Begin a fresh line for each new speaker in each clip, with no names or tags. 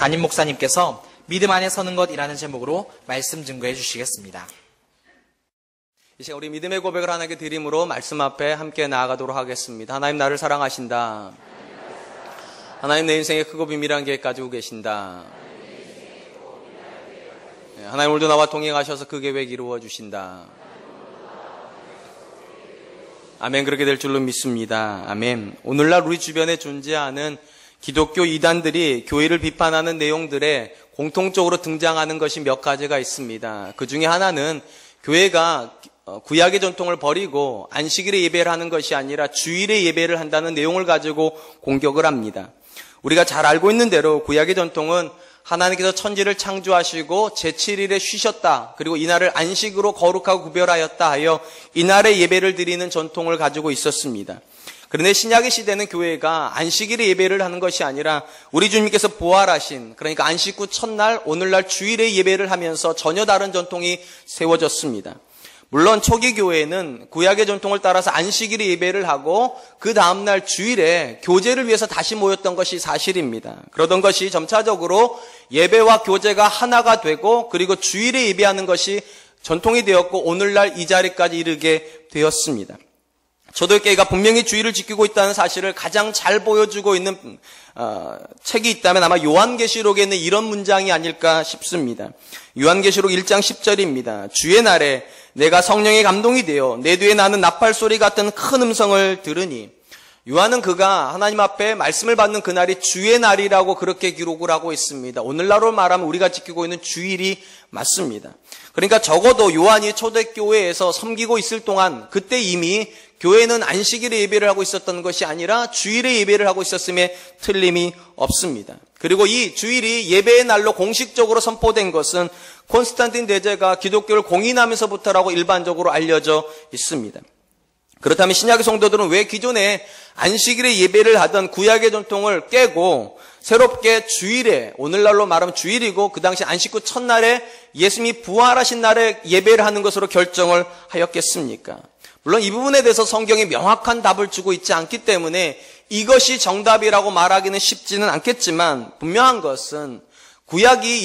담임 목사님께서 믿음 안에 서는 것이라는 제목으로 말씀 증거해 주시겠습니다.
이 시간 우리 믿음의 고백을 하나님께 드림으로 말씀 앞에 함께 나아가도록 하겠습니다. 하나님 나를 사랑하신다. 하나님 내 인생에 크고 비밀한 계획 가지고 계신다. 하나님 오늘도 나와 동행하셔서 그 계획 이루어 주신다. 아멘. 그렇게 될 줄로 믿습니다. 아멘. 오늘날 우리 주변에 존재하는 기독교 이단들이 교회를 비판하는 내용들에 공통적으로 등장하는 것이 몇 가지가 있습니다. 그 중에 하나는 교회가 구약의 전통을 버리고 안식일에 예배를 하는 것이 아니라 주일에 예배를 한다는 내용을 가지고 공격을 합니다. 우리가 잘 알고 있는 대로 구약의 전통은 하나님께서 천지를 창조하시고 제7일에 쉬셨다. 그리고 이날을 안식으로 거룩하고 구별하였다 하여 이날에 예배를 드리는 전통을 가지고 있었습니다. 그런데 신약의 시대는 교회가 안식일에 예배를 하는 것이 아니라 우리 주님께서 부활하신, 그러니까 안식 후 첫날 오늘날 주일에 예배를 하면서 전혀 다른 전통이 세워졌습니다. 물론 초기 교회는 구약의 전통을 따라서 안식일에 예배를 하고 그 다음날 주일에 교제를 위해서 다시 모였던 것이 사실입니다. 그러던 것이 점차적으로 예배와 교제가 하나가 되고 그리고 주일에 예배하는 것이 전통이 되었고 오늘날 이 자리까지 이르게 되었습니다. 초대교회가 분명히 주일을 지키고 있다는 사실을 가장 잘 보여주고 있는 책이 있다면 아마 요한계시록에 있는 이런 문장이 아닐까 싶습니다. 요한계시록 1장 10절입니다. 주의 날에 내가 성령의 감동이 되어 내 뒤에 나는 나팔 소리 같은 큰 음성을 들으니, 요한은 그가 하나님 앞에 말씀을 받는 그날이 주의 날이라고 그렇게 기록을 하고 있습니다. 오늘날로 말하면 우리가 지키고 있는 주일이 맞습니다. 그러니까 적어도 요한이 초대교회에서 섬기고 있을 동안 그때 이미 교회는 안식일에 예배를 하고 있었던 것이 아니라 주일에 예배를 하고 있었음에 틀림이 없습니다. 그리고 이 주일이 예배의 날로 공식적으로 선포된 것은 콘스탄틴 대제가 기독교를 공인하면서부터라고 일반적으로 알려져 있습니다. 그렇다면 신약의 성도들은 왜 기존에 안식일에 예배를 하던 구약의 전통을 깨고 새롭게 주일에, 오늘날로 말하면 주일이고 그 당시 안식 후 첫날에 예수님이 부활하신 날에 예배를 하는 것으로 결정을 하였겠습니까? 물론 이 부분에 대해서 성경이 명확한 답을 주고 있지 않기 때문에 이것이 정답이라고 말하기는 쉽지는 않겠지만 분명한 것은 구약의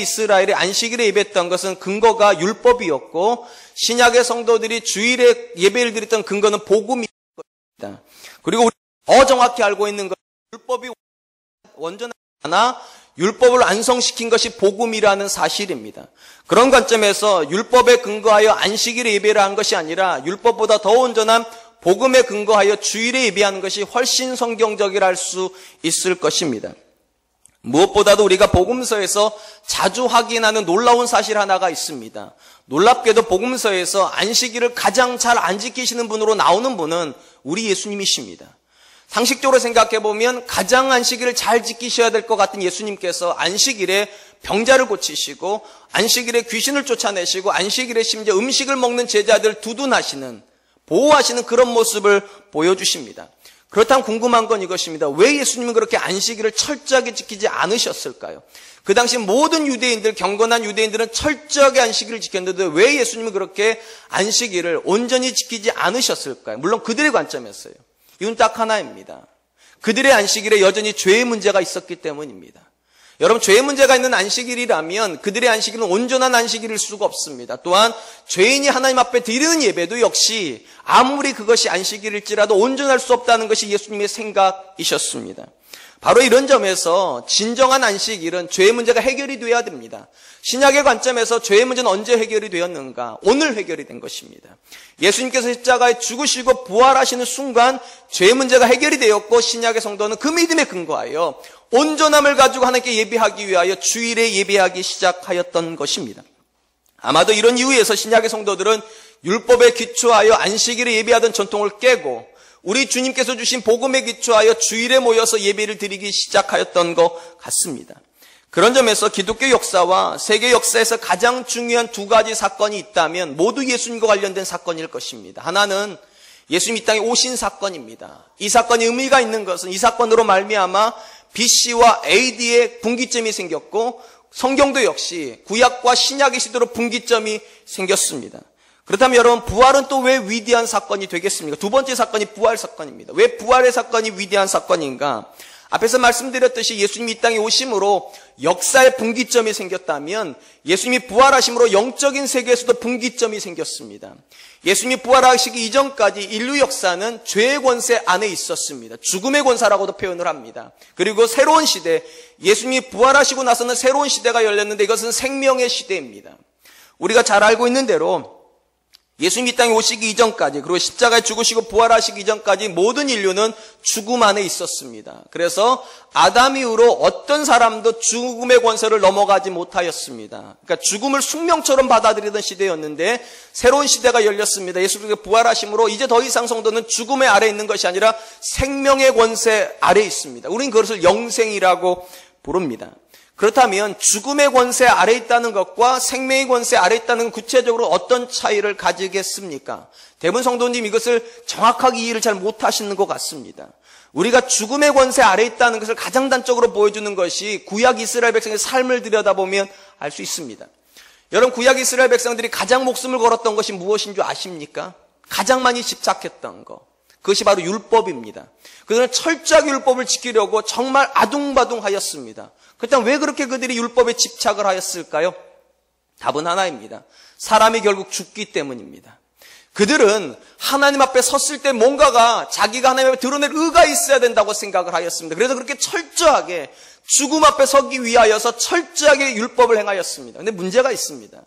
이스라엘이 안식일에 예배했던 것은 근거가 율법이었고 신약의 성도들이 주일에 예배를 드렸던 근거는 복음입니다. 그리고 우리가 더 정확히 알고 있는 것은 율법이 온전하지 않아 율법을 완성시킨 것이 복음이라는 사실입니다. 그런 관점에서 율법에 근거하여 안식일에 예배를 한 것이 아니라 율법보다 더 온전한 복음에 근거하여 주일에 예배하는 것이 훨씬 성경적이라 할 수 있을 것입니다. 무엇보다도 우리가 복음서에서 자주 확인하는 놀라운 사실 하나가 있습니다. 놀랍게도 복음서에서 안식일을 가장 잘 안 지키시는 분으로 나오는 분은 우리 예수님이십니다. 상식적으로 생각해보면 가장 안식일을 잘 지키셔야 될 것 같은 예수님께서 안식일에 병자를 고치시고 안식일에 귀신을 쫓아내시고 안식일에 심지어 음식을 먹는 제자들 두둔하시는, 보호하시는 그런 모습을 보여주십니다. 그렇다면 궁금한 건 이것입니다. 왜 예수님은 그렇게 안식일을 철저하게 지키지 않으셨을까요? 그 당시 모든 유대인들, 경건한 유대인들은 철저하게 안식일을 지켰는데 왜 예수님은 그렇게 안식일을 온전히 지키지 않으셨을까요? 물론 그들의 관점이었어요. 이건 딱 하나입니다. 그들의 안식일에 여전히 죄의 문제가 있었기 때문입니다. 여러분, 죄의 문제가 있는 안식일이라면 그들의 안식일은 온전한 안식일일 수가 없습니다. 또한 죄인이 하나님 앞에 드리는 예배도 역시 아무리 그것이 안식일일지라도 온전할 수 없다는 것이 예수님의 생각이셨습니다. 바로 이런 점에서 진정한 안식일은 죄의 문제가 해결이 돼야 됩니다. 신약의 관점에서 죄의 문제는 언제 해결이 되었는가? 오늘 해결이 된 것입니다. 예수님께서 십자가에 죽으시고 부활하시는 순간 죄의 문제가 해결이 되었고 신약의 성도는 그 믿음에 근거하여 온전함을 가지고 하나님께 예배하기 위하여 주일에 예배하기 시작하였던 것입니다. 아마도 이런 이유에서 신약의 성도들은 율법에 기초하여 안식일에 예배하던 전통을 깨고 우리 주님께서 주신 복음에 기초하여 주일에 모여서 예배를 드리기 시작하였던 것 같습니다. 그런 점에서 기독교 역사와 세계 역사에서 가장 중요한 두 가지 사건이 있다면 모두 예수님과 관련된 사건일 것입니다. 하나는 예수님이 이 땅에 오신 사건입니다. 이 사건이 의미가 있는 것은 이 사건으로 말미암아 BC와 AD의 분기점이 생겼고 성경도 역시 구약과 신약의 시대로 분기점이 생겼습니다. 그렇다면 여러분, 부활은 또 왜 위대한 사건이 되겠습니까? 두 번째 사건이 부활 사건입니다. 왜 부활의 사건이 위대한 사건인가? 앞에서 말씀드렸듯이 예수님이 이 땅에 오심으로 역사의 분기점이 생겼다면 예수님이 부활하심으로 영적인 세계에서도 분기점이 생겼습니다. 예수님이 부활하시기 이전까지 인류 역사는 죄의 권세 안에 있었습니다. 죽음의 권세라고도 표현을 합니다. 그리고 새로운 시대, 예수님이 부활하시고 나서는 새로운 시대가 열렸는데 이것은 생명의 시대입니다. 우리가 잘 알고 있는 대로 예수님이 이 땅에 오시기 이전까지, 그리고 십자가에 죽으시고 부활하시기 이전까지 모든 인류는 죽음 안에 있었습니다. 그래서 아담 이후로 어떤 사람도 죽음의 권세를 넘어가지 못하였습니다. 그러니까 죽음을 숙명처럼 받아들이던 시대였는데 새로운 시대가 열렸습니다. 예수님께서 부활하심으로 이제 더 이상 성도는 죽음의 아래에 있는 것이 아니라 생명의 권세 아래에 있습니다. 우리는 그것을 영생이라고 부릅니다. 그렇다면 죽음의 권세 아래 있다는 것과 생명의 권세 아래 있다는 건 구체적으로 어떤 차이를 가지겠습니까? 대부분 성도님 이것을 정확하게 이해를 잘 못하시는 것 같습니다. 우리가 죽음의 권세 아래 있다는 것을 가장 단적으로 보여주는 것이 구약 이스라엘 백성의 삶을 들여다보면 알 수 있습니다. 여러분, 구약 이스라엘 백성들이 가장 목숨을 걸었던 것이 무엇인 줄 아십니까? 가장 많이 집착했던 것. 그것이 바로 율법입니다. 그들은 철저하게 율법을 지키려고 정말 아둥바둥하였습니다. 그렇다면 왜 그렇게 그들이 율법에 집착을 하였을까요? 답은 하나입니다. 사람이 결국 죽기 때문입니다. 그들은 하나님 앞에 섰을 때 뭔가가 자기가 하나님 앞에 드러낼 의가 있어야 된다고 생각을 하였습니다. 그래서 그렇게 철저하게 죽음 앞에 서기 위하여서 철저하게 율법을 행하였습니다. 근데 문제가 있습니다.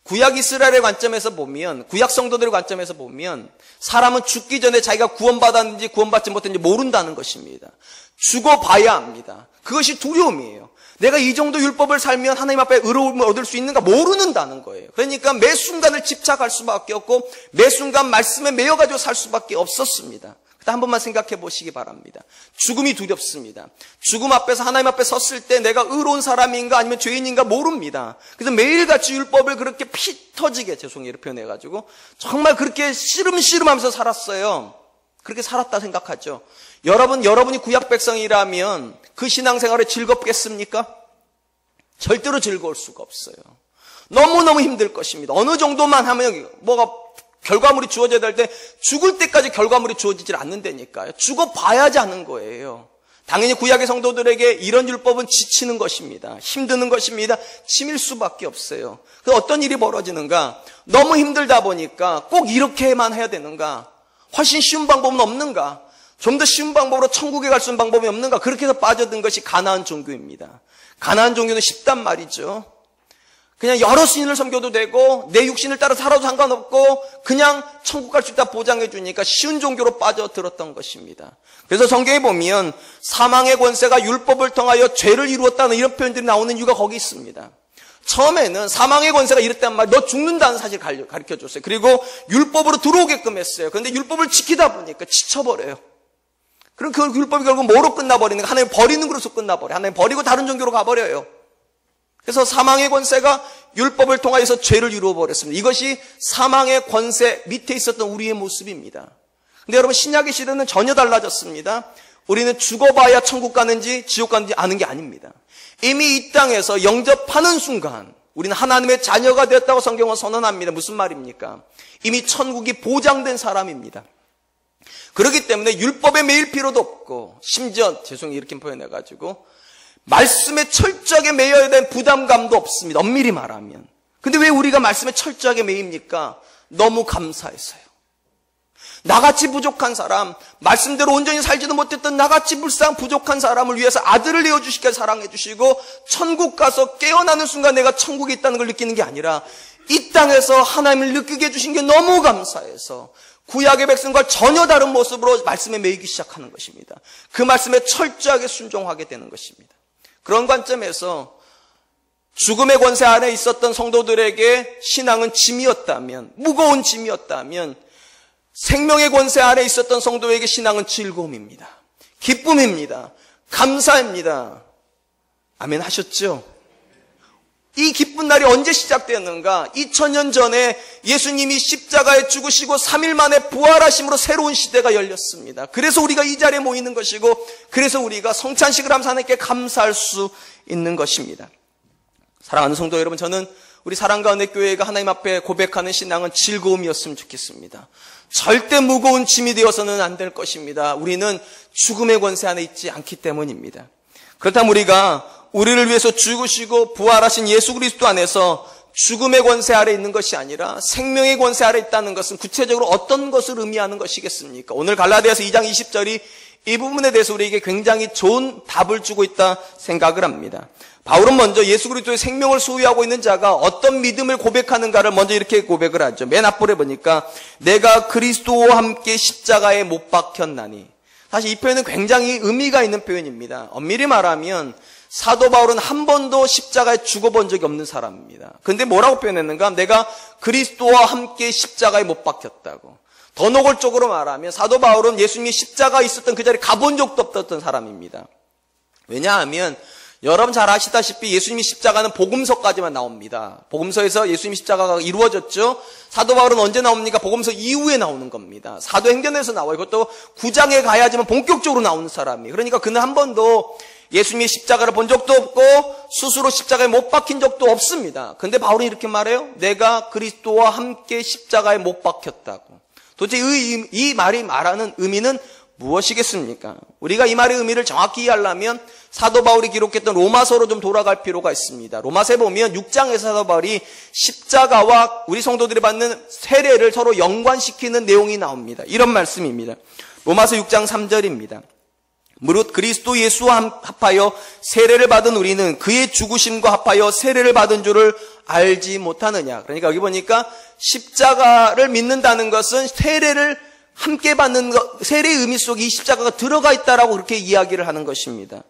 구약 이스라엘의 관점에서 보면, 구약 성도들의 관점에서 보면 사람은 죽기 전에 자기가 구원받았는지 구원받지 못했는지 모른다는 것입니다. 죽어봐야 합니다. 그것이 두려움이에요. 내가 이 정도 율법을 살면 하나님 앞에 의로움을 얻을 수 있는가 모르는다는 거예요. 그러니까 매 순간을 집착할 수밖에 없고 매 순간 말씀에 매여가지고 살 수밖에 없었습니다. 한 번만 생각해 보시기 바랍니다. 죽음이 두렵습니다. 죽음 앞에서 하나님 앞에 섰을 때 내가 의로운 사람인가 아니면 죄인인가 모릅니다. 그래서 매일같이 율법을 그렇게 피 터지게, 죄송해요 이렇게 표현해가지고 정말 그렇게 씨름하면서 살았어요. 그렇게 살았다 생각하죠. 여러분이 구약 백성이라면 그 신앙생활을 즐겁겠습니까? 절대로 즐거울 수가 없어요. 너무너무 힘들 것입니다. 어느 정도만 하면 뭐가 결과물이 주어져야 될 때 죽을 때까지 결과물이 주어지질 않는다니까요. 죽어봐야지 하는 거예요. 당연히 구약의 성도들에게 이런 율법은 지치는 것입니다. 힘드는 것입니다. 치밀 수밖에 없어요. 그래서 어떤 일이 벌어지는가? 너무 힘들다 보니까 꼭 이렇게만 해야 되는가? 훨씬 쉬운 방법은 없는가? 좀 더 쉬운 방법으로 천국에 갈 수 있는 방법이 없는가? 그렇게 해서 빠져든 것이 가나안 종교입니다. 가나안 종교는 쉽단 말이죠. 그냥 여러 신을 섬겨도 되고 내 육신을 따라 살아도 상관없고 그냥 천국 갈 수 있다 보장해 주니까 쉬운 종교로 빠져들었던 것입니다. 그래서 성경에 보면 사망의 권세가 율법을 통하여 죄를 이루었다는 이런 표현들이 나오는 이유가 거기 있습니다. 처음에는 사망의 권세가 이랬단 말이에요. 너 죽는다는 사실을 가르쳐줬어요. 그리고 율법으로 들어오게끔 했어요. 그런데 율법을 지키다 보니까 지쳐버려요. 그럼 그 율법이 결국 뭐로 끝나버리는 거야? 하나님 버리는 것으로 끝나버려요. 하나님 버리고 다른 종교로 가버려요. 그래서 사망의 권세가 율법을 통하여서 죄를 이루어버렸습니다. 이것이 사망의 권세 밑에 있었던 우리의 모습입니다. 근데 여러분, 신약의 시대는 전혀 달라졌습니다. 우리는 죽어봐야 천국 가는지 지옥 가는지 아는 게 아닙니다. 이미 이 땅에서 영접하는 순간 우리는 하나님의 자녀가 되었다고 성경은 선언합니다. 무슨 말입니까? 이미 천국이 보장된 사람입니다. 그렇기 때문에 율법에 매일 필요도 없고, 심지어 죄송해요 이렇게 표현해가지고 말씀에 철저하게 매여야 된 부담감도 없습니다. 엄밀히 말하면. 근데 왜 우리가 말씀에 철저하게 매입니까? 너무 감사해서요. 나같이 부족한 사람, 말씀대로 온전히 살지도 못했던 나같이 불쌍한 부족한 사람을 위해서 아들을 내어주시게 사랑해 주시고 천국 가서 깨어나는 순간 내가 천국에 있다는 걸 느끼는 게 아니라 이 땅에서 하나님을 느끼게 해주신 게 너무 감사해서 구약의 백성과 전혀 다른 모습으로 말씀에 매이기 시작하는 것입니다. 그 말씀에 철저하게 순종하게 되는 것입니다. 그런 관점에서 죽음의 권세 안에 있었던 성도들에게 신앙은 짐이었다면, 무거운 짐이었다면 생명의 권세 아래 있었던 성도에게 신앙은 즐거움입니다. 기쁨입니다. 감사입니다. 아멘 하셨죠? 이 기쁜 날이 언제 시작되었는가? 2000년 전에 예수님이 십자가에 죽으시고 3일 만에 부활하심으로 새로운 시대가 열렸습니다. 그래서 우리가 이 자리에 모이는 것이고, 그래서 우리가 성찬식을 하면서 하나님께 감사할 수 있는 것입니다. 사랑하는 성도 여러분, 저는 우리 사랑과 은혜 교회가 하나님 앞에 고백하는 신앙은 즐거움이었으면 좋겠습니다. 절대 무거운 짐이 되어서는 안 될 것입니다. 우리는 죽음의 권세 안에 있지 않기 때문입니다. 그렇다면 우리가 우리를 위해서 죽으시고 부활하신 예수 그리스도 안에서 죽음의 권세 아래 있는 것이 아니라 생명의 권세 아래 있다는 것은 구체적으로 어떤 것을 의미하는 것이겠습니까? 오늘 갈라디아서 2장 20절이 이 부분에 대해서 우리에게 굉장히 좋은 답을 주고 있다 생각을 합니다. 바울은 먼저 예수 그리스도의 생명을 소유하고 있는 자가 어떤 믿음을 고백하는가를 먼저 이렇게 고백을 하죠. 맨 앞부분에 보니까 내가 그리스도와 함께 십자가에 못 박혔나니. 사실 이 표현은 굉장히 의미가 있는 표현입니다. 엄밀히 말하면 사도 바울은 한 번도 십자가에 죽어본 적이 없는 사람입니다. 근데 뭐라고 표현했는가? 내가 그리스도와 함께 십자가에 못 박혔다고. 더 노골적으로 말하면 사도 바울은 예수님이 십자가에 있었던 그 자리에 가본 적도 없었던 사람입니다. 왜냐하면 여러분 잘 아시다시피 예수님이 십자가는 복음서까지만 나옵니다. 복음서에서 예수님이 십자가가 이루어졌죠. 사도 바울은 언제 나옵니까? 복음서 이후에 나오는 겁니다. 사도행전에서 나와요. 이것도 9장에 가야지만 본격적으로 나오는 사람이에요. 그러니까 그는 한 번도 예수님이 십자가를 본 적도 없고 스스로 십자가에 못 박힌 적도 없습니다. 근데 바울은 이렇게 말해요. 내가 그리스도와 함께 십자가에 못 박혔다고. 도대체 이 말이 말하는 의미는 무엇이겠습니까? 우리가 이 말의 의미를 정확히 이해하려면 사도 바울이 기록했던 로마서로 좀 돌아갈 필요가 있습니다. 로마서에 보면 6장에서 사도 바울이 십자가와 우리 성도들이 받는 세례를 서로 연관시키는 내용이 나옵니다. 이런 말씀입니다. 로마서 6장 3절입니다. 무릇 그리스도 예수와 합하여 세례를 받은 우리는 그의 죽으심과 합하여 세례를 받은 줄을 알지 못하느냐. 그러니까 여기 보니까 십자가를 믿는다는 것은 세례를 함께 받는 것, 세례의 의미 속에 이 십자가가 들어가 있다라고 그렇게 이야기를 하는 것입니다.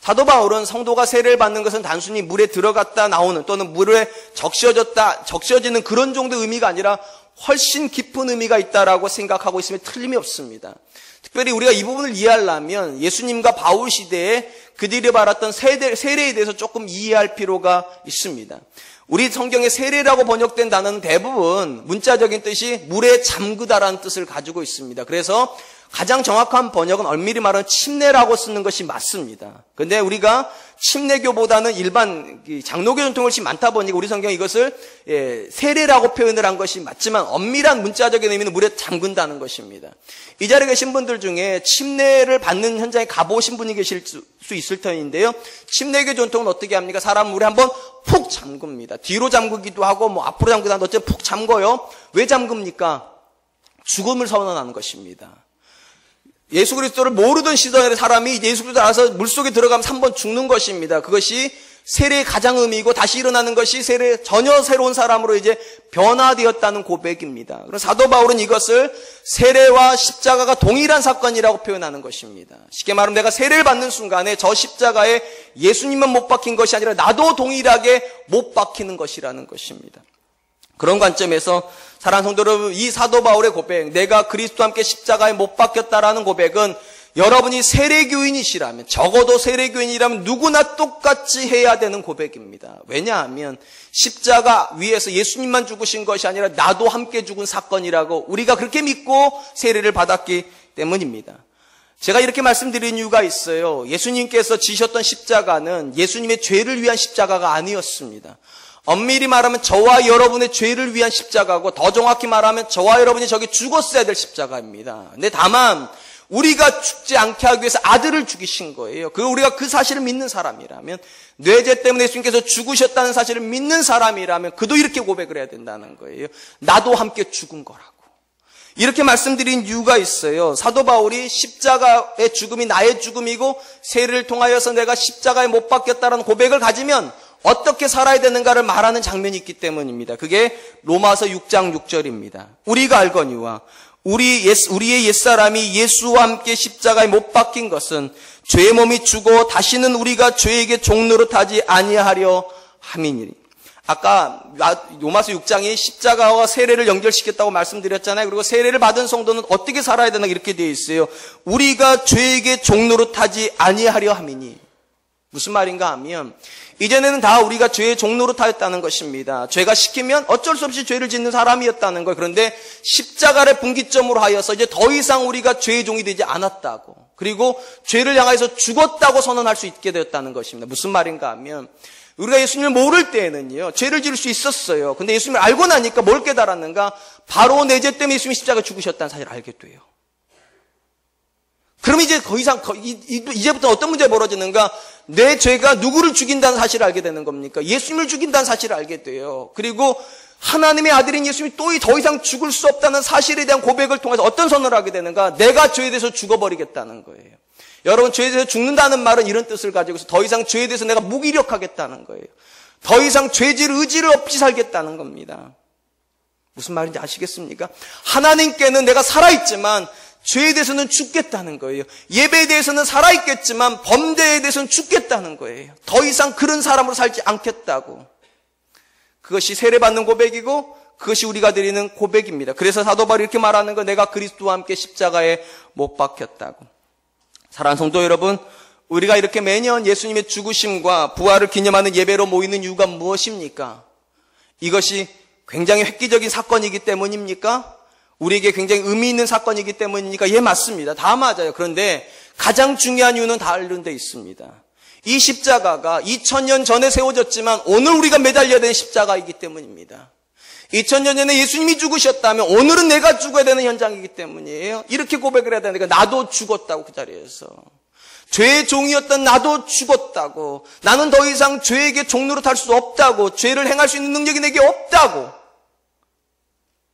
사도 바울은 성도가 세례를 받는 것은 단순히 물에 들어갔다 나오는 또는 물에 적셔지는 그런 정도의 의미가 아니라 훨씬 깊은 의미가 있다라고 생각하고 있으면 틀림이 없습니다. 특별히 우리가 이 부분을 이해하려면 예수님과 바울 시대에 그들이 받았던 세례에 대해서 조금 이해할 필요가 있습니다. 우리 성경에 세례라고 번역된 단어는 대부분 문자적인 뜻이 물에 잠그다라는 뜻을 가지고 있습니다. 그래서 가장 정확한 번역은 엄밀히 말하면 침례라고 쓰는 것이 맞습니다. 그런데 우리가 침례교보다는 일반 장로교 전통이 훨씬 많다 보니까 우리 성경이 이것을 세례라고 표현을 한 것이 맞지만 엄밀한 문자적인 의미는 물에 잠근다는 것입니다. 이 자리에 계신 분들 중에 침례를 받는 현장에 가보신 분이 계실 수 있을 터인데요. 침례교 전통은 어떻게 합니까? 사람 물에 한번 푹 잠깁니다. 뒤로 잠그기도 하고 앞으로 잠그기도 하는데 어쨌든 푹 잠궈요. 왜 잠깁니까? 죽음을 선언하는 것입니다. 예수 그리스도를 모르던 시절의 사람이 예수 그리스도 알아서 물속에 들어가면 한 번 죽는 것입니다. 그것이 세례의 가장 의미이고 다시 일어나는 것이 전혀 새로운 사람으로 이제 변화되었다는 고백입니다. 그래서 사도 바울은 이것을 세례와 십자가가 동일한 사건이라고 표현하는 것입니다. 쉽게 말하면 내가 세례를 받는 순간에 저 십자가에 예수님만 못 박힌 것이 아니라 나도 동일하게 못 박히는 것이라는 것입니다. 그런 관점에서 사랑하는 성도 여러분, 이 사도 바울의 고백, 내가 그리스도와 함께 십자가에 못 박혔다라는 고백은 여러분이 세례교인이시라면, 적어도 세례교인이라면 누구나 똑같이 해야 되는 고백입니다. 왜냐하면 십자가 위에서 예수님만 죽으신 것이 아니라 나도 함께 죽은 사건이라고 우리가 그렇게 믿고 세례를 받았기 때문입니다. 제가 이렇게 말씀드린 이유가 있어요. 예수님께서 지셨던 십자가는 예수님의 죄를 위한 십자가가 아니었습니다. 엄밀히 말하면 저와 여러분의 죄를 위한 십자가고 더 정확히 말하면 저와 여러분이 저기 죽었어야 될 십자가입니다. 근데 다만 우리가 죽지 않게 하기 위해서 아들을 죽이신 거예요. 우리가 그 사실을 믿는 사람이라면, 뇌죄 때문에 예수님께서 죽으셨다는 사실을 믿는 사람이라면 그도 이렇게 고백을 해야 된다는 거예요. 나도 함께 죽은 거라고. 이렇게 말씀드린 이유가 있어요. 사도 바울이 십자가의 죽음이 나의 죽음이고 세례를 통하여서 내가 십자가에 못 박혔다는 고백을 가지면 어떻게 살아야 되는가를 말하는 장면이 있기 때문입니다. 그게 로마서 6장 6절입니다. 우리가 알거니와 우리의 옛사람이 예수와 함께 십자가에 못 박힌 것은 죄의 몸이 죽어 다시는 우리가 죄에게 종노릇하지 아니하려 함이니라. 아까 로마서 6장이 십자가와 세례를 연결시켰다고 말씀드렸잖아요. 그리고 세례를 받은 성도는 어떻게 살아야 되나 이렇게 되어 있어요. 우리가 죄에게 종노릇하지 아니하려 함이니. 무슨 말인가 하면 이전에는 다 우리가 죄의 종로로 타였다는 것입니다. 죄가 시키면 어쩔 수 없이 죄를 짓는 사람이었다는 거예요. 그런데 십자가를 분기점으로 하여서 이제 더 이상 우리가 죄의 종이 되지 않았다고, 그리고 죄를 향해서 죽었다고 선언할 수 있게 되었다는 것입니다. 무슨 말인가 하면 우리가 예수님을 모를 때에는요, 죄를 지을 수 있었어요. 근데 예수님을 알고 나니까 뭘 깨달았는가? 바로 내 죄 때문에 예수님이 십자가에 죽으셨다는 사실을 알게 돼요. 그럼 이제 더 이상, 이제부터 어떤 문제가 벌어지는가? 내 죄가 누구를 죽인다는 사실을 알게 되는 겁니까? 예수님을 죽인다는 사실을 알게 돼요. 그리고 하나님의 아들인 예수님이 또 더 이상 죽을 수 없다는 사실에 대한 고백을 통해서 어떤 선언을 하게 되는가? 내가 죄에 대해서 죽어버리겠다는 거예요. 여러분, 죄에 대해서 죽는다는 말은 이런 뜻을 가지고 있어서 더 이상 죄에 대해서 내가 무기력하겠다는 거예요. 더 이상 죄질 의지를 없이 살겠다는 겁니다. 무슨 말인지 아시겠습니까? 하나님께는 내가 살아있지만 죄에 대해서는 죽겠다는 거예요. 예배에 대해서는 살아있겠지만 범죄에 대해서는 죽겠다는 거예요. 더 이상 그런 사람으로 살지 않겠다고. 그것이 세례받는 고백이고 그것이 우리가 드리는 고백입니다. 그래서 사도 바울이 이렇게 말하는 거, 내가 그리스도와 함께 십자가에 못 박혔다고. 사랑하는 성도 여러분, 우리가 이렇게 매년 예수님의 죽으심과 부활을 기념하는 예배로 모이는 이유가 무엇입니까? 이것이 굉장히 획기적인 사건이기 때문입니까? 우리에게 굉장히 의미 있는 사건이기 때문입니까? 예, 맞습니다. 다 맞아요. 그런데 가장 중요한 이유는 다른 데 있습니다. 이 십자가가 2000년 전에 세워졌지만 오늘 우리가 매달려야 되는 십자가이기 때문입니다. 2000년 전에 예수님이 죽으셨다면 오늘은 내가 죽어야 되는 현장이기 때문이에요. 이렇게 고백을 해야 되니까 나도 죽었다고, 그 자리에서. 죄의 종이었던 나도 죽었다고. 나는 더 이상 죄에게 종로로 탈 수 없다고. 죄를 행할 수 있는 능력이 내게 없다고.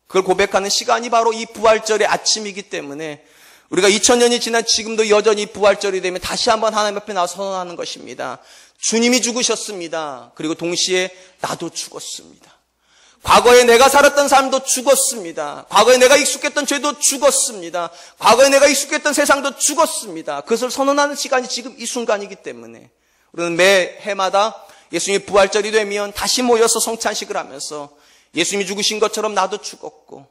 그걸 고백하는 시간이 바로 이 부활절의 아침이기 때문에 우리가 2000년이 지난 지금도 여전히 부활절이 되면 다시 한번 하나님 앞에 나와서 선언하는 것입니다. 주님이 죽으셨습니다. 그리고 동시에 나도 죽었습니다. 과거에 내가 살았던 삶도 죽었습니다. 과거에 내가 익숙했던 죄도 죽었습니다. 과거에 내가 익숙했던 세상도 죽었습니다. 그것을 선언하는 시간이 지금 이 순간이기 때문에 우리는 매 해마다 예수님이 부활절이 되면 다시 모여서 성찬식을 하면서 예수님이 죽으신 것처럼 나도 죽었고,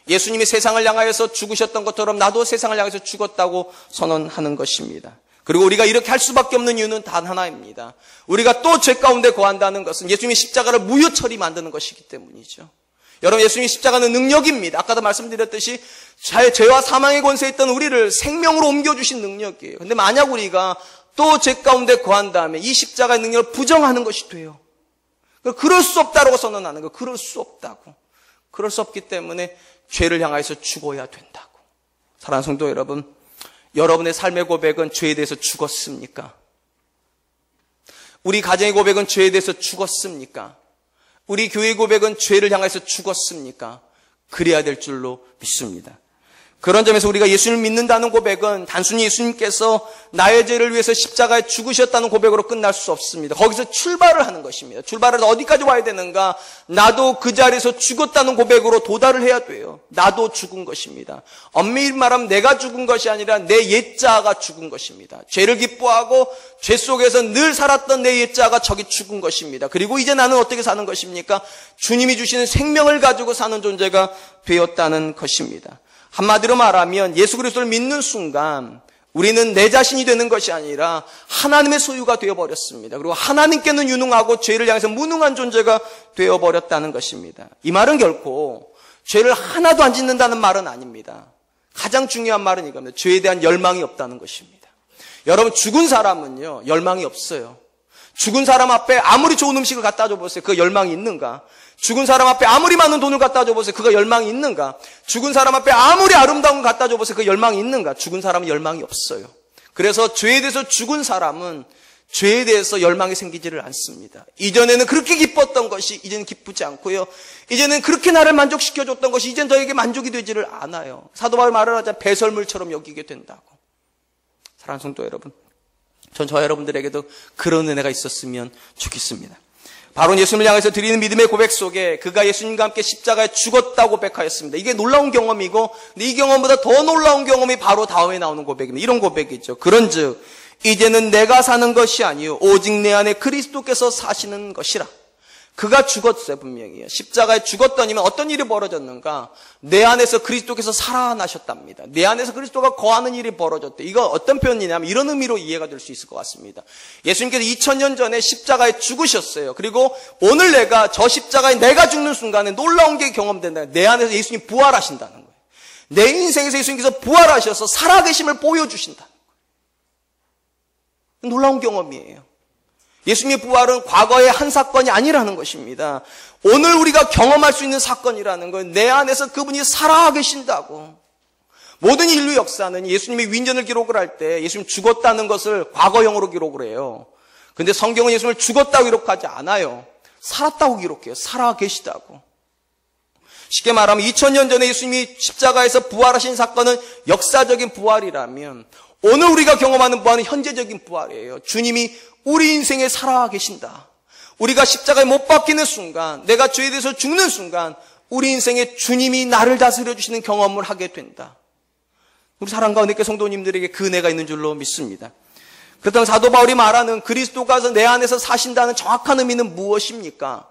예수님이 세상을 향하여서 죽으셨던 것처럼 나도 세상을 향해서 죽었다고 선언하는 것입니다. 그리고 우리가 이렇게 할 수밖에 없는 이유는 단 하나입니다. 우리가 또 죄 가운데 거한다는 것은 예수님의 십자가를 무효처리 만드는 것이기 때문이죠. 여러분, 예수님의 십자가는 능력입니다. 아까도 말씀드렸듯이 죄와 사망의 권세에 있던 우리를 생명으로 옮겨주신 능력이에요. 근데 만약 우리가 또 죄 가운데 거한다면 이 십자가의 능력을 부정하는 것이 돼요. 그럴 수 없다고 선언하는 거. 그럴 수 없다고. 그럴 수 없기 때문에 죄를 향해서 죽어야 된다고. 사랑하는 성도 여러분, 여러분의 삶의 고백은 죄에 대해서 죽었습니까? 우리 가정의 고백은 죄에 대해서 죽었습니까? 우리 교회의 고백은 죄를 향해서 죽었습니까? 그래야 될 줄로 믿습니다. 그런 점에서 우리가 예수님을 믿는다는 고백은 단순히 예수님께서 나의 죄를 위해서 십자가에 죽으셨다는 고백으로 끝날 수 없습니다. 거기서 출발을 하는 것입니다. 출발을 어디까지 와야 되는가? 나도 그 자리에서 죽었다는 고백으로 도달을 해야 돼요. 나도 죽은 것입니다. 엄밀히 말하면 내가 죽은 것이 아니라 내 옛자가 죽은 것입니다. 죄를 기뻐하고 죄 속에서 늘 살았던 내 옛자가 저기 죽은 것입니다. 그리고 이제 나는 어떻게 사는 것입니까? 주님이 주시는 생명을 가지고 사는 존재가 되었다는 것입니다. 한마디로 말하면 예수 그리스도를 믿는 순간 우리는 내 자신이 되는 것이 아니라 하나님의 소유가 되어버렸습니다. 그리고 하나님께는 유능하고 죄를 향해서 무능한 존재가 되어버렸다는 것입니다. 이 말은 결코 죄를 하나도 안 짓는다는 말은 아닙니다. 가장 중요한 말은 이겁니다. 죄에 대한 열망이 없다는 것입니다. 여러분, 죽은 사람은요, 열망이 없어요. 죽은 사람 앞에 아무리 좋은 음식을 갖다 줘보세요. 그 열망이 있는가? 죽은 사람 앞에 아무리 많은 돈을 갖다 줘보세요. 그가 열망이 있는가? 죽은 사람 앞에 아무리 아름다운 걸 갖다 줘보세요. 그 열망이 있는가? 죽은 사람은 열망이 없어요. 그래서 죄에 대해서 죽은 사람은 죄에 대해서 열망이 생기지를 않습니다. 이전에는 그렇게 기뻤던 것이 이제는 기쁘지 않고요. 이제는 그렇게 나를 만족시켜줬던 것이 이제는 저에게 만족이 되지를 않아요. 사도 바울이 말을 하자 배설물처럼 여기게 된다고. 사랑하는 성도 여러분, 전 저 여러분들에게도 그런 은혜가 있었으면 좋겠습니다. 바로 예수님을 향해서 드리는 믿음의 고백 속에 그가 예수님과 함께 십자가에 죽었다고 고백하였습니다. 이게 놀라운 경험이고, 근데 이 경험보다 더 놀라운 경험이 바로 다음에 나오는 고백입니다. 이런 고백이죠. 그런즉 이제는 내가 사는 것이 아니요 오직 내 안에 그리스도께서 사시는 것이라. 그가 죽었어요, 분명히요. 십자가에 죽었더니면 어떤 일이 벌어졌는가? 내 안에서 그리스도께서 살아나셨답니다. 내 안에서 그리스도가 거하는 일이 벌어졌대. 이거 어떤 표현이냐면 이런 의미로 이해가 될 수 있을 것 같습니다. 예수님께서 2000년 전에 십자가에 죽으셨어요. 그리고 오늘 내가 저 십자가에 내가 죽는 순간에 놀라운 게 경험된다. 내 안에서 예수님이 부활하신다는 거예요. 내 인생에서 예수님께서 부활하셔서 살아계심을 보여주신다. 놀라운 경험이에요. 예수님의 부활은 과거의 한 사건이 아니라는 것입니다. 오늘 우리가 경험할 수 있는 사건이라는 건 내 안에서 그분이 살아계신다고. 모든 인류 역사는 예수님의 윈전을 기록을 할 때 예수님 죽었다는 것을 과거형으로 기록을 해요. 근데 성경은 예수님을 죽었다고 기록하지 않아요. 살았다고 기록해요. 살아계시다고. 쉽게 말하면 2000년 전에 예수님이 십자가에서 부활하신 사건은 역사적인 부활이라면 오늘 우리가 경험하는 부활은 현재적인 부활이에요. 주님이 우리 인생에 살아계신다. 우리가 십자가에 못 박히는 순간, 내가 죄에 대해서 죽는 순간 우리 인생에 주님이 나를 다스려 주시는 경험을 하게 된다. 우리 사랑과 은혜의 성도님들에게 그 은혜가 있는 줄로 믿습니다. 그렇다면 사도 바울이 말하는 그리스도가 내 안에서 사신다는 정확한 의미는 무엇입니까?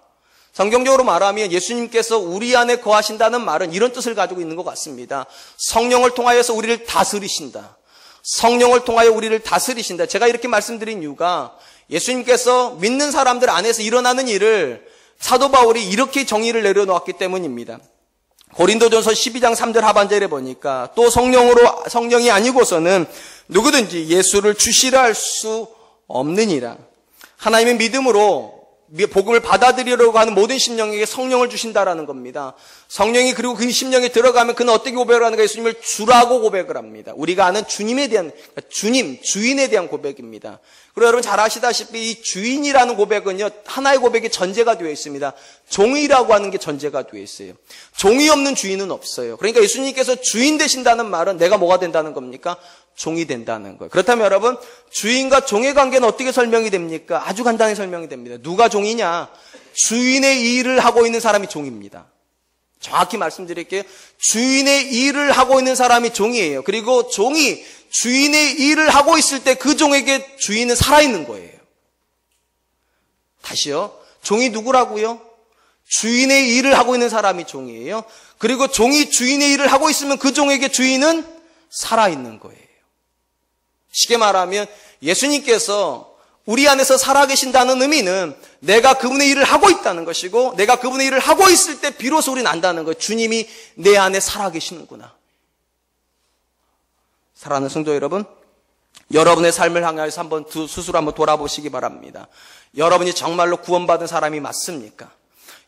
성경적으로 말하면 예수님께서 우리 안에 거하신다는 말은 이런 뜻을 가지고 있는 것 같습니다. 성령을 통하여서 우리를 다스리신다. 성령을 통하여 우리를 다스리신다. 제가 이렇게 말씀드린 이유가 예수님께서 믿는 사람들 안에서 일어나는 일을 사도 바울이 이렇게 정의를 내려놓았기 때문입니다. 고린도전서 12장 3절 하반절에 보니까 또 성령이 아니고서는 누구든지 예수를 주시라 할 수 없느니라. 하나님의 믿음으로 복음을 받아들이려고 하는 모든 심령에게 성령을 주신다라는 겁니다. 성령이 그리고 그 심령에 들어가면 그는 어떻게 고백을 하는가? 예수님을 주라고 고백을 합니다. 우리가 아는 주님에 대한, 주인에 대한 고백입니다. 그리고 여러분 잘 아시다시피 이 주인이라는 고백은요, 하나의 고백이 전제가 되어 있습니다. 종이라고 하는 게 전제가 되어 있어요. 종이 없는 주인은 없어요. 그러니까 예수님께서 주인 되신다는 말은 내가 뭐가 된다는 겁니까? 종이 된다는 거예요. 그렇다면 여러분, 주인과 종의 관계는 어떻게 설명이 됩니까? 아주 간단히 설명이 됩니다. 누가 종이냐? 주인의 일을 하고 있는 사람이 종입니다. 정확히 말씀드릴게요. 주인의 일을 하고 있는 사람이 종이에요. 그리고 종이 주인의 일을 하고 있을 때 그 종에게 주인은 살아있는 거예요. 다시요. 종이 누구라고요? 주인의 일을 하고 있는 사람이 종이에요. 그리고 종이 주인의 일을 하고 있으면 그 종에게 주인은 살아있는 거예요. 쉽게 말하면 예수님께서 우리 안에서 살아계신다는 의미는 내가 그분의 일을 하고 있다는 것이고 내가 그분의 일을 하고 있을 때 비로소 우리는 안다는 거예요. 주님이 내 안에 살아계시는구나. 사랑하는 성도 여러분, 여러분의 삶을 향해서 스스로 한번 돌아보시기 바랍니다. 여러분이 정말로 구원받은 사람이 맞습니까?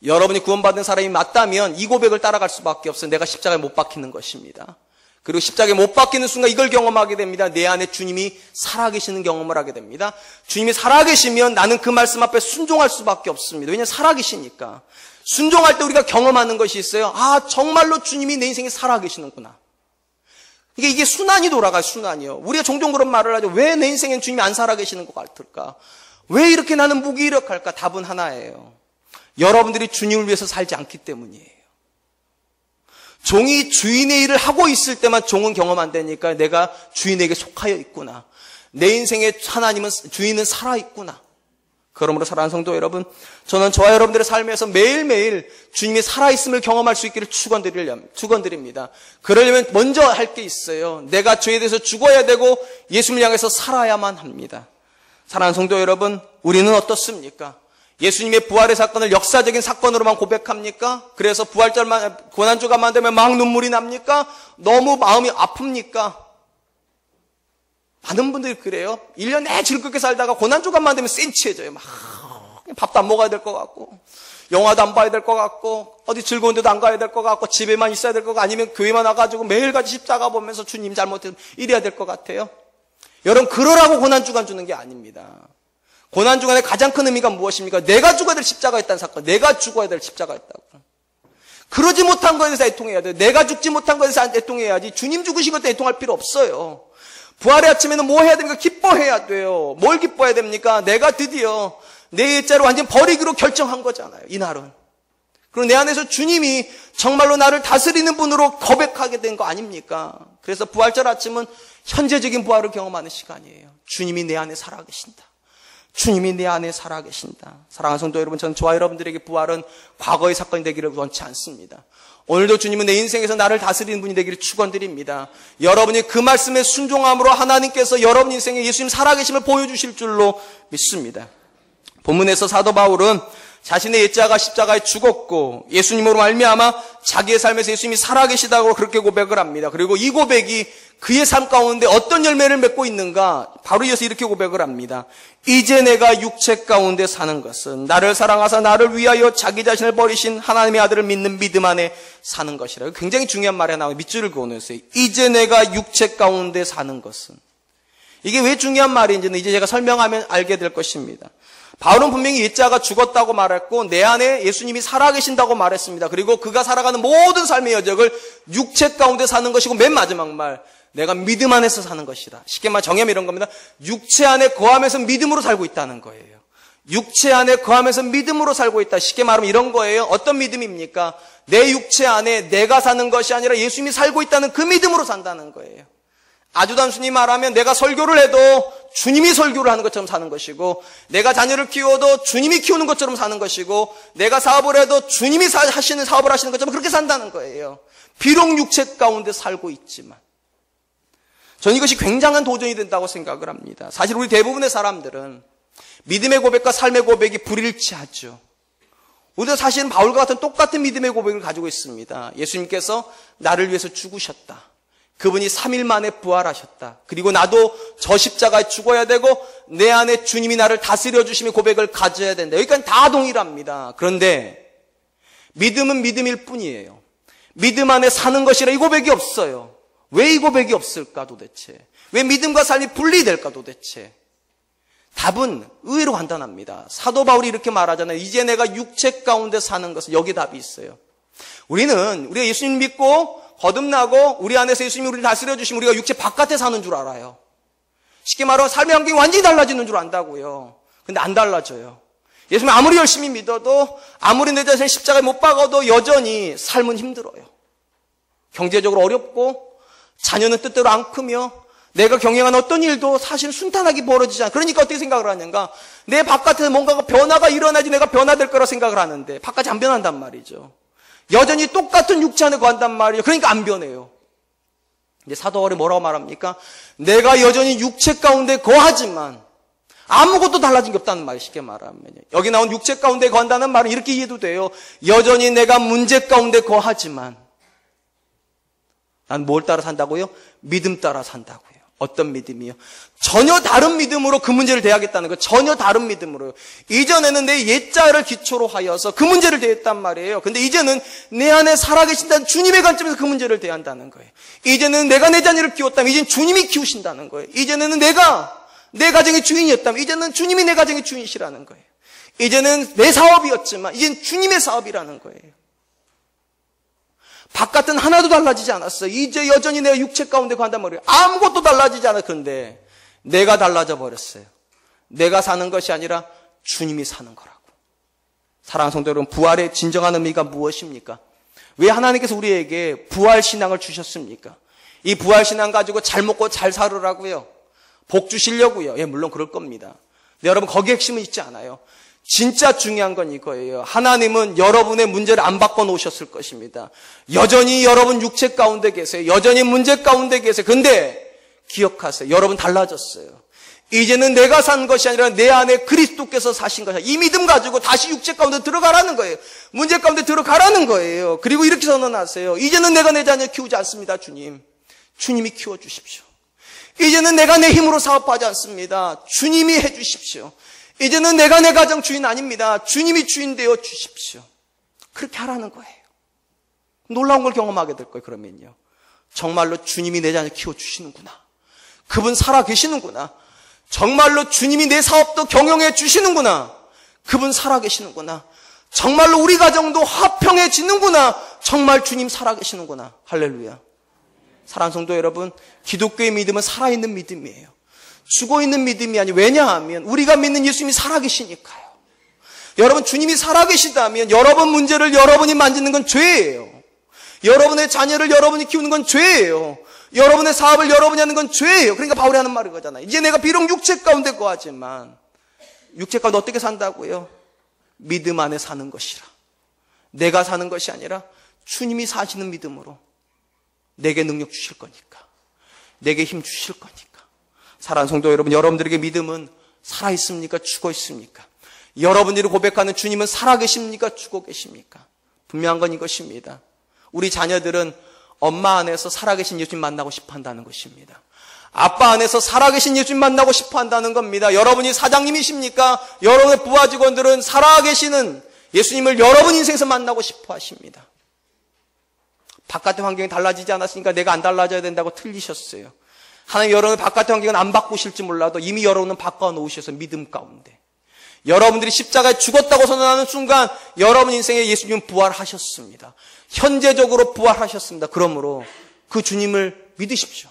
여러분이 구원받은 사람이 맞다면 이 고백을 따라갈 수밖에 없어요. 내가 십자가에 못 박히는 것입니다. 그리고 십자가에 못 박히는 순간 이걸 경험하게 됩니다. 내 안에 주님이 살아계시는 경험을 하게 됩니다. 주님이 살아계시면 나는 그 말씀 앞에 순종할 수밖에 없습니다. 왜냐하면 살아계시니까. 순종할 때 우리가 경험하는 것이 있어요. 아, 정말로 주님이 내 인생에 살아계시는구나. 이게 순환이 돌아가요. 순환이요. 우리가 종종 그런 말을 하죠. 왜 내 인생엔 주님이 안 살아계시는 것 같을까? 왜 이렇게 나는 무기력할까? 답은 하나예요. 여러분들이 주님을 위해서 살지 않기 때문이에요. 종이 주인의 일을 하고 있을 때만 종은 경험 안 되니까 내가 주인에게 속하여 있구나. 내 인생에 하나님은, 주인은 살아있구나. 그러므로 사랑하는 성도 여러분, 저는 저와 여러분들의 삶에서 매일매일 주님이 살아있음을 경험할 수 있기를 축원드립니다. 그러려면 먼저 할 게 있어요. 내가 죄에 대해서 죽어야 되고 예수님을 향해서 살아야만 합니다. 사랑하는 성도 여러분, 우리는 어떻습니까? 예수님의 부활의 사건을 역사적인 사건으로만 고백합니까? 그래서 부활절만, 고난주간만 되면 막 눈물이 납니까? 너무 마음이 아픕니까? 많은 분들이 그래요. 1년 내내 즐겁게 살다가 고난주간만 되면 센치해져요. 막 밥도 안 먹어야 될 것 같고, 영화도 안 봐야 될 것 같고, 어디 즐거운 데도 안 가야 될 것 같고, 집에만 있어야 될 것 같고, 아니면 교회만 와가지고 매일같이 십자가 보면서 주님 잘못해서 이래야 될 것 같아요. 여러분, 그러라고 고난주간 주는 게 아닙니다. 고난주간의 가장 큰 의미가 무엇입니까? 내가 죽어야 될 십자가 있다는 사건. 내가 죽어야 될 십자가 있다고. 그러지 못한 것에 대해서 애통해야 돼요. 내가 죽지 못한 것에 대해서 애통해야지. 주님 죽으신 것에 애통할 필요 없어요. 부활의 아침에는 뭐 해야 됩니까? 기뻐해야 돼요. 뭘 기뻐해야 됩니까? 내가 드디어 내 옛자를 완전 버리기로 결정한 거잖아요. 이날은. 그리고 내 안에서 주님이 정말로 나를 다스리는 분으로 고백하게 된 거 아닙니까? 그래서 부활절 아침은 현재적인 부활을 경험하는 시간이에요. 주님이 내 안에 살아계신다. 주님이 내 안에 살아계신다. 사랑하는 성도 여러분, 저는 저와 여러분들에게 부활은 과거의 사건이 되기를 원치 않습니다. 오늘도 주님은 내 인생에서 나를 다스리는 분이 되기를 축원드립니다. 여러분이 그 말씀에 순종함으로 하나님께서 여러분 인생에 예수님 살아계심을 보여주실 줄로 믿습니다. 본문에서 사도 바울은 자신의 옛자가 십자가에 죽었고 예수님으로 말미암아 자기의 삶에서 예수님이 살아계시다고 그렇게 고백을 합니다. 그리고 이 고백이 그의 삶 가운데 어떤 열매를 맺고 있는가? 바로 이어서 이렇게 고백을 합니다. 이제 내가 육체 가운데 사는 것은 나를 사랑하사 나를 위하여 자기 자신을 버리신 하나님의 아들을 믿는 믿음 안에 사는 것이라. 굉장히 중요한 말이 하나 밑줄을 그어놓으세요. 이제 내가 육체 가운데 사는 것은. 이게 왜 중요한 말인지는 이제 제가 설명하면 알게 될 것입니다. 바울은 분명히 옛자가 죽었다고 말했고 내 안에 예수님이 살아계신다고 말했습니다. 그리고 그가 살아가는 모든 삶의 여정을 육체 가운데 사는 것이고 맨 마지막 말 내가 믿음 안에서 사는 것이다. 쉽게 말 정의하면 이런 겁니다. 육체 안에 거하면서 믿음으로 살고 있다는 거예요. 육체 안에 거하면서 믿음으로 살고 있다. 쉽게 말하면 이런 거예요. 어떤 믿음입니까? 내 육체 안에 내가 사는 것이 아니라 예수님이 살고 있다는 그 믿음으로 산다는 거예요. 아주 단순히 말하면 내가 설교를 해도 주님이 설교를 하는 것처럼 사는 것이고 내가 자녀를 키워도 주님이 키우는 것처럼 사는 것이고 내가 사업을 해도 주님이 하시는 사업을 하시는 것처럼 그렇게 산다는 거예요. 비록 육체 가운데 살고 있지만 저는 이것이 굉장한 도전이 된다고 생각을 합니다. 사실 우리 대부분의 사람들은 믿음의 고백과 삶의 고백이 불일치하죠. 우리도 사실은 바울과 같은 똑같은 믿음의 고백을 가지고 있습니다. 예수님께서 나를 위해서 죽으셨다. 그분이 3일 만에 부활하셨다. 그리고 나도 저 십자가에 죽어야 되고 내 안에 주님이 나를 다스려 주심의 고백을 가져야 된다. 여기까지 다 동일합니다. 그런데 믿음은 믿음일 뿐이에요. 믿음 안에 사는 것이라 이 고백이 없어요. 왜 이 고백이 없을까 도대체? 왜 믿음과 삶이 분리될까 도대체? 답은 의외로 간단합니다. 사도 바울이 이렇게 말하잖아요. 이제 내가 육체 가운데 사는 것은 여기 답이 있어요. 우리가 예수님 믿고 거듭나고 우리 안에서 예수님이 우리를 다스려 주시면 우리가 육체 바깥에 사는 줄 알아요. 쉽게 말하면 삶의 환경이 완전히 달라지는 줄 안다고요. 근데 안 달라져요. 예수님 아무리 열심히 믿어도 아무리 내 자신을 십자가에 못 박아도 여전히 삶은 힘들어요. 경제적으로 어렵고 자녀는 뜻대로 안 크며 내가 경영한 어떤 일도 사실 순탄하게 벌어지지 않아. 그러니까 어떻게 생각을 하는가? 내 바깥에서 뭔가가 변화가 일어나지 내가 변화될 거라 생각을 하는데 바깥이 안 변한단 말이죠. 여전히 똑같은 육체 안에 거한단 말이에요. 그러니까 안 변해요. 이제 사도 바울이 뭐라고 말합니까? 내가 여전히 육체 가운데 거하지만 아무것도 달라진 게 없다는 말이 쉽게 말하면요. 여기 나온 육체 가운데 거한다는 말은 이렇게 이해도 돼요. 여전히 내가 문제 가운데 거하지만 난 뭘 따라 산다고요? 믿음 따라 산다고요. 어떤 믿음이요? 전혀 다른 믿음으로 그 문제를 대하겠다는 거예요. 전혀 다른 믿음으로요. 이전에는 내 옛자를 기초로 하여서 그 문제를 대했단 말이에요. 근데 이제는 내 안에 살아계신다는 주님의 관점에서 그 문제를 대한다는 거예요. 이제는 내가 내 자녀를 키웠다면 이제는 주님이 키우신다는 거예요. 이제는 내가 내 가정의 주인이었다면 이제는 주님이 내 가정의 주인이시라는 거예요. 이제는 내 사업이었지만 이제는 주님의 사업이라는 거예요. 바깥은 하나도 달라지지 않았어요. 이제 여전히 내가 육체 가운데 간단 말이에요. 아무것도 달라지지 않았어요. 그런데 내가 달라져 버렸어요. 내가 사는 것이 아니라 주님이 사는 거라고. 사랑하는 성도 여러분, 부활의 진정한 의미가 무엇입니까? 왜 하나님께서 우리에게 부활신앙을 주셨습니까? 이 부활신앙 가지고 잘 먹고 잘 살으라고요. 복 주시려고요. 예, 물론 그럴 겁니다. 근데 여러분 거기에 핵심은 있지 않아요. 진짜 중요한 건 이거예요. 하나님은 여러분의 문제를 안 바꿔놓으셨을 것입니다. 여전히 여러분 육체 가운데 계세요. 여전히 문제 가운데 계세요. 근데 기억하세요. 여러분 달라졌어요. 이제는 내가 산 것이 아니라 내 안에 그리스도께서 사신 것이야. 이 믿음 가지고 다시 육체 가운데 들어가라는 거예요. 문제 가운데 들어가라는 거예요. 그리고 이렇게 선언하세요. 이제는 내가 내 자녀 키우지 않습니다. 주님이 키워주십시오. 이제는 내가 내 힘으로 사업하지 않습니다. 주님이 해주십시오. 이제는 내가 내 가정 주인 아닙니다. 주님이 주인 되어 주십시오. 그렇게 하라는 거예요. 놀라운 걸 경험하게 될 거예요. 그러면요. 정말로 주님이 내 자녀 키워주시는구나. 그분 살아계시는구나. 정말로 주님이 내 사업도 경영해 주시는구나. 그분 살아계시는구나. 정말로 우리 가정도 화평해지는구나. 정말 주님 살아계시는구나. 할렐루야. 사랑하는 성도 여러분, 기독교의 믿음은 살아있는 믿음이에요. 죽어있는 믿음이 아니에요. 왜냐하면 우리가 믿는 예수님이 살아계시니까요. 여러분, 주님이 살아계시다면 여러분 문제를 여러분이 만지는 건 죄예요. 여러분의 자녀를 여러분이 키우는 건 죄예요. 여러분의 사업을 여러분이 하는 건 죄예요. 그러니까 바울이 하는 말인 거잖아요. 이제 내가 비록 육체 가운데 거하지만 육체 가운데 어떻게 산다고요? 믿음 안에 사는 것이라. 내가 사는 것이 아니라 주님이 사시는 믿음으로 내게 능력 주실 거니까, 내게 힘 주실 거니까. 사랑하는 성도 여러분, 여러분들에게 믿음은 살아있습니까? 죽어 있습니까? 여러분들이 고백하는 주님은 살아계십니까? 죽어 계십니까? 분명한 건 이것입니다. 우리 자녀들은 엄마 안에서 살아계신 예수님 만나고 싶어 한다는 것입니다. 아빠 안에서 살아계신 예수님 만나고 싶어 한다는 겁니다. 여러분이 사장님이십니까? 여러분의 부하 직원들은 살아계시는 예수님을 여러분 인생에서 만나고 싶어 하십니다. 바깥의 환경이 달라지지 않았으니까 내가 안 달라져야 된다고 틀리셨어요. 하나님, 여러분의 바깥의 환경은 안 바꾸실지 몰라도 이미 여러분은 바꿔놓으셔서 믿음 가운데 여러분들이 십자가에 죽었다고 선언하는 순간 여러분 인생에 예수님은 부활하셨습니다. 현재적으로 부활하셨습니다. 그러므로 그 주님을 믿으십시오.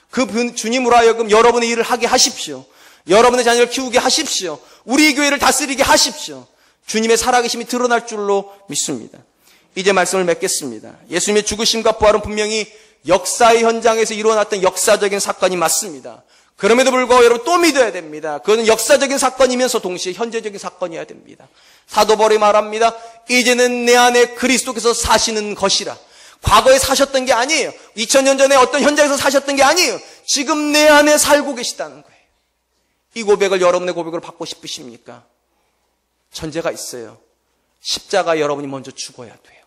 그 주님으로 하여금 여러분의 일을 하게 하십시오. 여러분의 자녀를 키우게 하십시오. 우리 교회를 다스리게 하십시오. 주님의 살아계심이 드러날 줄로 믿습니다. 이제 말씀을 맺겠습니다. 예수님의 죽으심과 부활은 분명히 역사의 현장에서 일어났던 역사적인 사건이 맞습니다. 그럼에도 불구하고 여러분 또 믿어야 됩니다. 그것은 역사적인 사건이면서 동시에 현재적인 사건이어야 됩니다. 사도 바울이 말합니다. 이제는 내 안에 그리스도께서 사시는 것이라. 과거에 사셨던 게 아니에요. 2000년 전에 어떤 현장에서 사셨던 게 아니에요. 지금 내 안에 살고 계시다는 거예요. 이 고백을 여러분의 고백으로 받고 싶으십니까? 전제가 있어요. 십자가 여러분이 먼저 죽어야 돼요.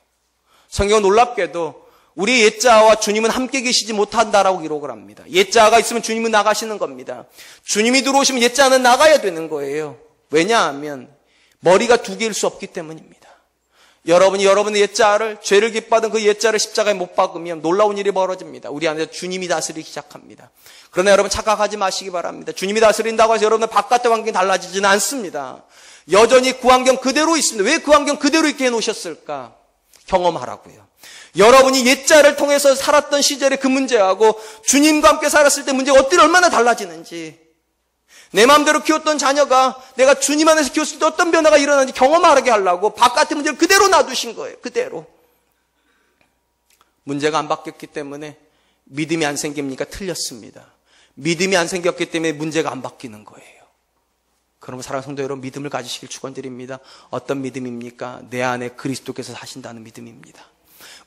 성경은 놀랍게도 우리 옛자와 주님은 함께 계시지 못한다라고 기록을 합니다. 옛자가 있으면 주님은 나가시는 겁니다. 주님이 들어오시면 옛자는 나가야 되는 거예요. 왜냐하면 머리가 두 개일 수 없기 때문입니다. 여러분이 여러분의 옛자를, 죄를 기뻐하던 그 옛자를 십자가에 못 박으면 놀라운 일이 벌어집니다. 우리 안에서 주님이 다스리기 시작합니다. 그러나 여러분 착각하지 마시기 바랍니다. 주님이 다스린다고 해서 여러분의 바깥의 환경이 달라지지는 않습니다. 여전히 그 환경 그대로 있습니다. 왜 그 환경 그대로 있게 해놓으셨을까? 경험하라고요. 여러분이 옛자를 통해서 살았던 시절의 그 문제하고 주님과 함께 살았을 때 문제가 얼마나 달라지는지, 내 마음대로 키웠던 자녀가 내가 주님 안에서 키웠을 때 어떤 변화가 일어나는지 경험하게 하려고 바깥의 문제를 그대로 놔두신 거예요. 그대로. 문제가 안 바뀌었기 때문에 믿음이 안 생깁니까? 틀렸습니다. 믿음이 안 생겼기 때문에 문제가 안 바뀌는 거예요. 그러면 사랑하는 성도 여러분, 믿음을 가지시길 축원드립니다. 어떤 믿음입니까? 내 안에 그리스도께서 사신다는 믿음입니다.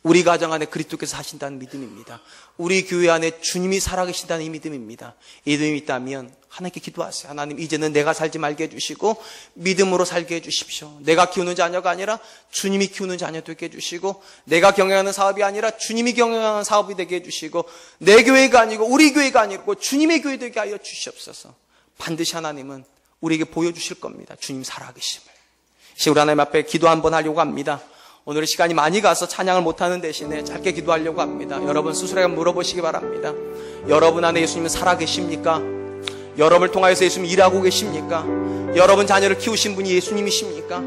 우리 가정 안에 그리스도께서 사신다는 믿음입니다. 우리 교회 안에 주님이 살아계신다는 이 믿음입니다. 이 믿음이 있다면 하나님께 기도하세요. 하나님, 이제는 내가 살지 말게 해주시고 믿음으로 살게 해주십시오. 내가 키우는 자녀가 아니라 주님이 키우는 자녀 되게 해주시고, 내가 경영하는 사업이 아니라 주님이 경영하는 사업이 되게 해주시고, 내 교회가 아니고 우리 교회가 아니고 주님의 교회 되게 하여 주시옵소서. 반드시 하나님은 우리에게 보여주실 겁니다. 주님 살아계심을. 이제 우리 하나님 앞에 기도 한번 하려고 합니다. 오늘 시간이 많이 가서 찬양을 못하는 대신에 짧게 기도하려고 합니다. 여러분 스스로에게 물어보시기 바랍니다. 여러분 안에 예수님은 살아계십니까? 여러분을 통하여서 예수님이 일하고 계십니까? 여러분 자녀를 키우신 분이 예수님이십니까?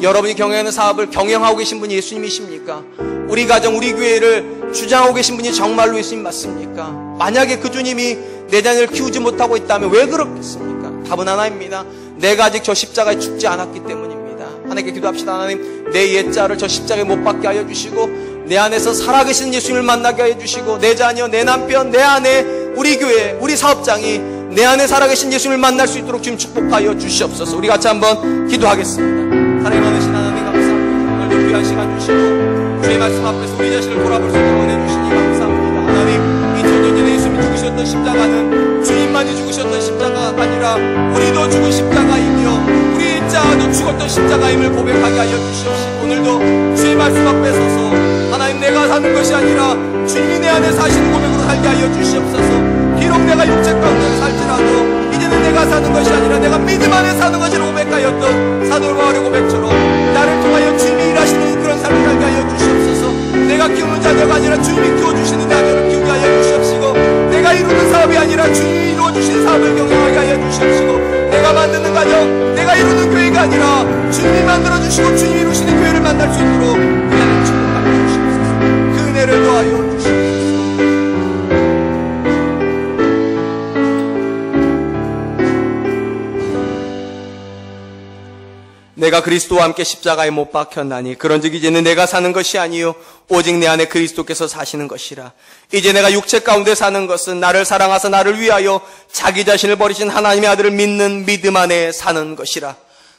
여러분이 경영하는 사업을 경영하고 계신 분이 예수님이십니까? 우리 가정, 우리 교회를 주장하고 계신 분이 정말로 예수님 맞습니까? 만약에 그 주님이 내 자녀를 키우지 못하고 있다면 왜 그렇겠습니까? 답은 하나입니다. 내가 아직 저 십자가에 죽지 않았기 때문입니다. 하나님께 기도합시다. 하나님, 내 옛자를 저 십자가에 못 박게 하여 주시고, 내 안에서 살아계신 예수님을 만나게 하여 주시고, 내 자녀, 내 남편, 내 아내, 우리 교회, 우리 사업장이 내 안에 살아계신 예수님을 만날 수 있도록 주님 축복하여 주시옵소서. 우리 같이 한번 기도하겠습니다. 사랑의 많으신 하나님 감사합니다. 오늘도 귀한 시간 주시고 주의 말씀 앞에서 우리 자신을 돌아볼 수 있도록 은혜 주시니 감사합니다. 하나님, 2000년 전에 예수님이 죽으셨던 십자가는 주님만이 죽으셨던 십자가가 아니라 우리도 죽은 십자가이며 우리 자도 죽었던 십자가임을 고백하게 하여 주시옵시고, 오늘도 주의 말씀 앞에 서서 하나님, 내가 사는 것이 아니라 주님이 내 안에 사시는 고백으로 살게 하여 주시옵소서. 비록 내가 육체 가운데 살지라도 이제는 내가 사는 것이 아니라 내가 믿음 안에 사는 것이라 고백하였던 사도 바울의 고백처럼 나를 통하여 주님이 일하시는 그런 삶을 살게 하여 주시옵소서. 내가 키우는 자녀가 아니라 주님이 키워주시는 자녀를 키우게 하여 주시옵시고, 내가 이루는 사업이 아니라 주님이 이루어주신 사업을 경영하게 하여 주시옵시고, 내가 만드는 가정, 내가 이루는 교회가 아니라 주님이 만들어주시고 주님이 이루시는 교회를 만날 수 있도록 그 안에 축복하여 주시옵소서. 그 은혜를 더하여 주시옵소서. 내가 그리스도와 함께 십자가에 못 박혔나니 그런즉 이제는 내가 사는 것이 아니요 오직 내 안에 그리스도께서 사시는 것이라. 이제 내가 육체 가운데 사는 것은 나를 사랑하사 나를 위하여 자기 자신을 버리신 하나님의 아들을 믿는 믿음 안에 사는 것이라.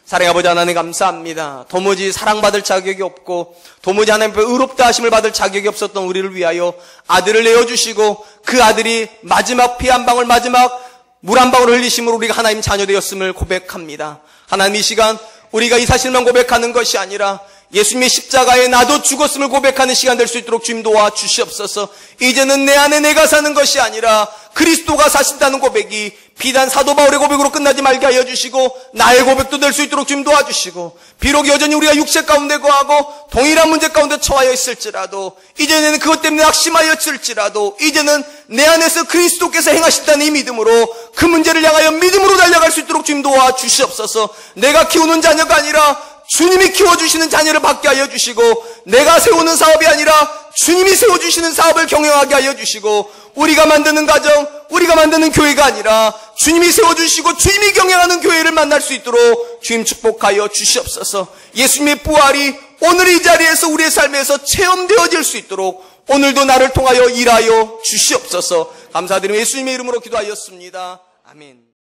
사랑의 아버지 하나님 감사합니다. 도무지 사랑받을 자격이 없고 도무지 하나님 앞에 의롭다 하심을 받을 자격이 없었던 우리를 위하여 아들을 내어주시고 그 아들이 마지막 피 한 방울, 마지막 물 한 방울 흘리심으로 우리가 하나님 자녀 되었음을 고백합니다. 하나님, 이 시간 우리가 이 사실만 고백하는 것이 아니라 예수님의 십자가에 나도 죽었음을 고백하는 시간 될 수 있도록 주님 도와주시옵소서. 이제는 내 안에 내가 사는 것이 아니라 그리스도가 사신다는 고백이 비단 사도 바울의 고백으로 끝나지 말게 하여 주시고 나의 고백도 될 수 있도록 주님 도와주시고, 비록 여전히 우리가 육체 가운데 거하고 동일한 문제 가운데 처하여 있을지라도, 이제는 그것 때문에 낙심하였을지라도 이제는 내 안에서 그리스도께서 행하신다는 이 믿음으로 그 문제를 향하여 믿음으로 달려갈 수 있도록 주님 도와주시옵소서. 내가 키우는 자녀가 아니라 주님이 키워주시는 자녀를 받게 하여 주시고, 내가 세우는 사업이 아니라 주님이 세워주시는 사업을 경영하게 하여 주시고, 우리가 만드는 가정, 우리가 만드는 교회가 아니라 주님이 세워주시고 주님이 경영하는 교회를 만날 수 있도록 주님 축복하여 주시옵소서. 예수님의 부활이 오늘 이 자리에서 우리의 삶에서 체험되어질 수 있도록 오늘도 나를 통하여 일하여 주시옵소서. 감사드리며 예수님의 이름으로 기도하였습니다. 아멘.